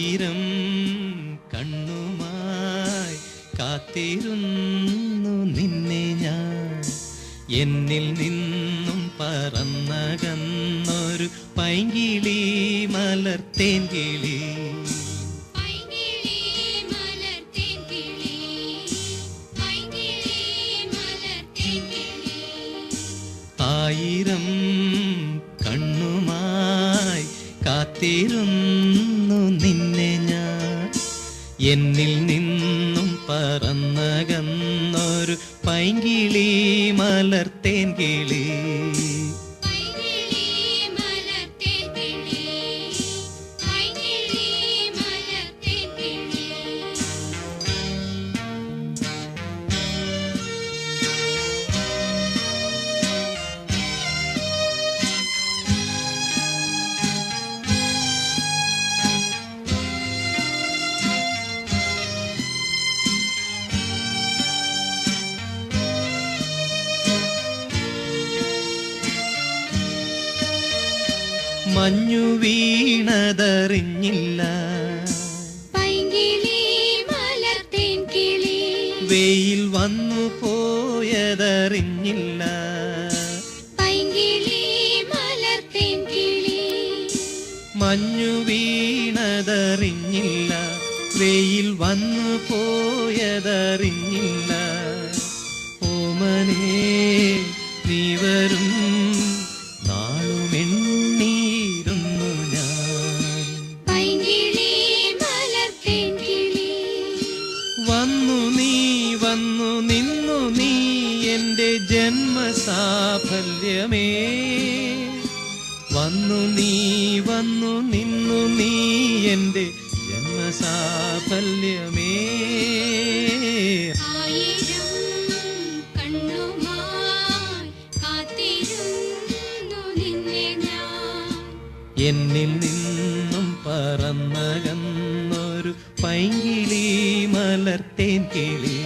ആയിരം കണ്ണുമായി കാത്തിരുന്നു നിന്നെ ഞാൻ. എന്നിൽ നിന്നും പറന്നകന്നൊരു പൈങ്കിളി മലർത്തേൻ കിളി. ആയിരം കണ്ണുമായി കാത്തിരുന്നു നിന്നെ ഞാൻ. എന്നിൽ നിന്നും പറന്നകന്നൊരു പൈങ്കിളി മലർത്തേൻ കിളി. മഞ്ഞു വീണതറിഞ്ഞില്ല, പൈങ്കിളി മലർത്തേൻ കിളി. വെയിൽ വന്നു പോയതറിഞ്ഞില്ല, പൈങ്കിളി മലർത്തേൻ കിളി. മഞ്ഞു വീണതറിഞ്ഞില്ല, വെയിൽ വന്നു പോയതറിഞ്ഞില്ല. ഓമനേ നീ വരും നാളുമെണ്ണീരുന്നു ഞാൻ. പൈങ്കിളി മലർത്തേൻ കിളി. വന്നു നീ വന്നു നിന്നു നീ എൻ്റെ ജന്മസാഫല്യമേ. വന്നു നീ വന്നു നിന്നു നീ എൻ്റെ ജന്മസാഫല്യമേ. ആയിരം കണ്ണുമായി കാത്തിരുന്നു നിന്നെ ഞാൻ. എന്നിൽ നിന്നും പറന്നകന്നൊരു പൈങ്കിളി മലർത്തേൻ കിളി.